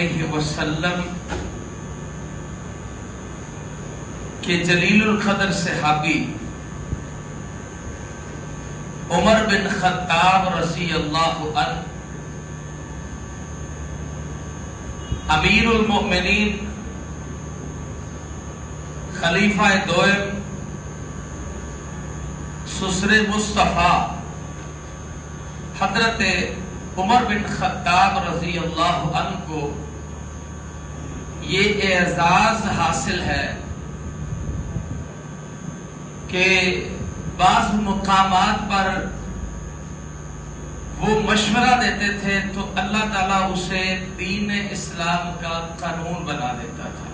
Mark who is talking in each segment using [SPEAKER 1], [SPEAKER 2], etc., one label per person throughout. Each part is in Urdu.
[SPEAKER 1] علیہ وسلم کے جلیل القدر صحابی عمر بن خطاب رضی اللہ عنہ امیر المؤمنین خلیفہ دوئم سسر مصطفیٰ حضرت عمر بن خطاب رضی اللہ عنہ کو یہ اعزاز حاصل ہے کہ بعض مقامات پر وہ مشورہ دیتے تھے تو اللہ تعالیٰ اسے دین اسلام کا قانون بنا دیتا تھا۔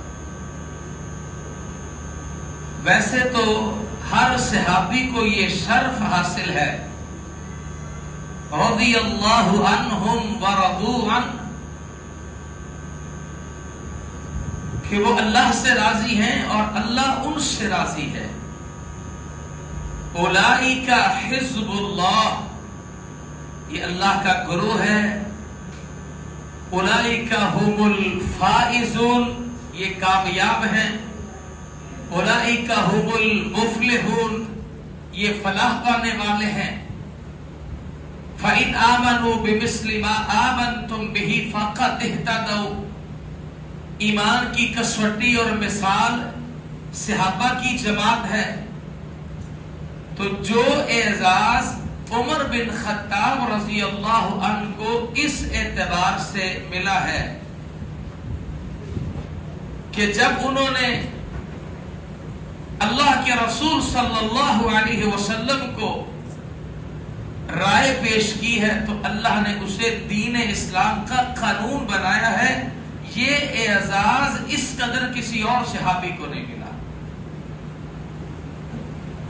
[SPEAKER 1] ویسے تو ہر صحابی کو یہ شرف حاصل ہے رضی اللہ عنہم ورضوا عنہ کہ وہ اللہ سے راضی ہیں اور اللہ ان سے راضی ہے۔ اولئک حزب اللہ، یہ اللہ کا گروہ ہے۔ اولئک هم الفائزون، یہ کامیاب ہیں۔ اولئک هم المفلحون، یہ فلاح پانے والے ہیں۔ فَإِنْ آمَنُوا بِمِثْلِ مَا آمَنْتُمْ بِهِ فَقَدْ اهْتَدَوْا، ایمان کی کسوٹی اور مثال صحابہ کی جماعت ہے۔ تو جو اعزاز عمر بن خطاب رضی اللہ عنہ کو اس اعتبار سے ملا ہے کہ جب انہوں نے اللہ کے رسول صلی اللہ علیہ وسلم کو رائے پیش کی ہے تو اللہ نے اسے دین اسلام کا قانون بنایا ہے۔ یہ اعزاز اس قدر کسی اور صحابی کو نہیں ملا۔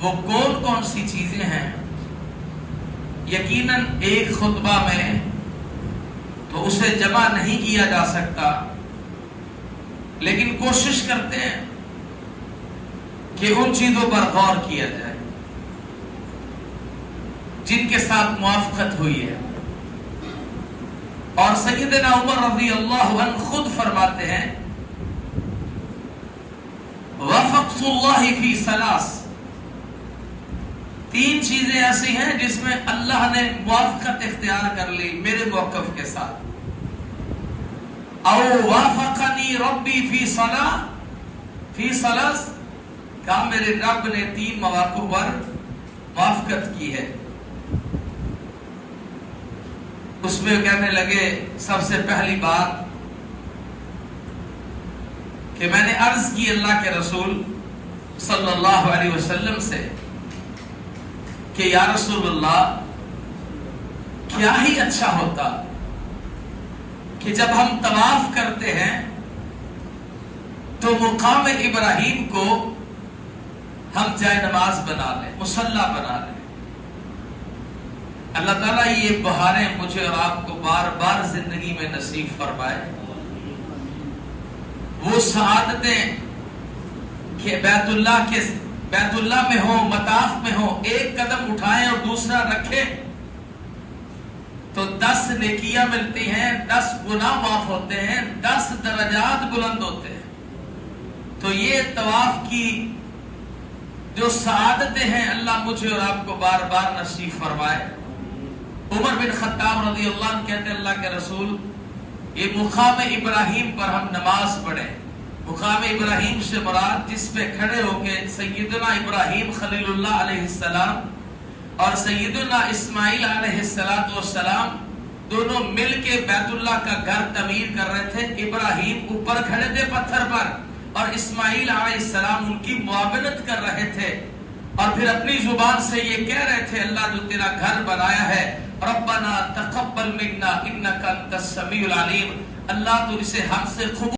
[SPEAKER 1] وہ کون کون سی چیزیں ہیں؟ یقیناً ایک خطبہ میں تو اسے جمع نہیں کیا جا سکتا، لیکن کوشش کرتے ہیں کہ ان چیزوں پر غور کیا جائے جن کے ساتھ موافقت ہوئی ہے۔ اور سیدنا عمر رضی اللہ عنہ خود فرماتے ہیں وافقت اللہ فی ثلاث، تین چیزیں ایسی ہیں جس میں اللہ نے موافقت اختیار کر لی میرے موقف کے ساتھ۔ او وافقنی ربی فی صلاح فی ثلاث، کہا میرے رب نے تین مواقع پر موافقت کی ہے۔ اس میں کہنے لگے سب سے پہلی بات کہ میں نے عرض کی اللہ کے رسول صلی اللہ علیہ وسلم سے کہ یا رسول اللہ، کیا ہی اچھا ہوتا کہ جب ہم طواف کرتے ہیں تو مقام ابراہیم کو ہم جائے نماز بنا لیں، مصلی بنا لیں۔ اللہ تعالیٰ یہ بہاریں مجھے اور آپ کو بار بار زندگی میں نصیب فرمائے۔ وہ سعادتیں کہ بیت اللہ میں ہو، مطاف میں ہو، ایک قدم اٹھائیں اور دوسرا رکھیں تو 10 نیکیاں ملتی ہیں، 10 گناہ معاف ہوتے ہیں، 10 درجات بلند ہوتے ہیں۔ تو یہ طواف کی جو سعادتیں ہیں اللہ مجھے اور آپ کو بار بار نصیب فرمائے۔ عمر بن خطاب رضی اللہ عنہ کہتے ہیں اللہ کے رسول، یہ مقام ابراہیم پر ہم نماز پڑھیں۔ مقام ابراہیم سے مراد جس پہ کھڑے ہو کے سیدنا ابراہیم خلیل اللہ علیہ السلام اور سیدنا اسماعیل علیہ السلام دونوں مل کے بیت اللہ کا گھر تعمیر کر رہے تھے۔ ابراہیم اوپر کھڑے تھے پتھر پر اور اسماعیل علیہ السلام ان کی معاونت کر رہے تھے، اور پھر اپنی زبان سے یہ کہہ رہے تھے اللہ جو تیرا گھر بنایا ہے ربنا تقبل منا انک انت السمیع العلیم، اللہ تو اسے ہم سے قبول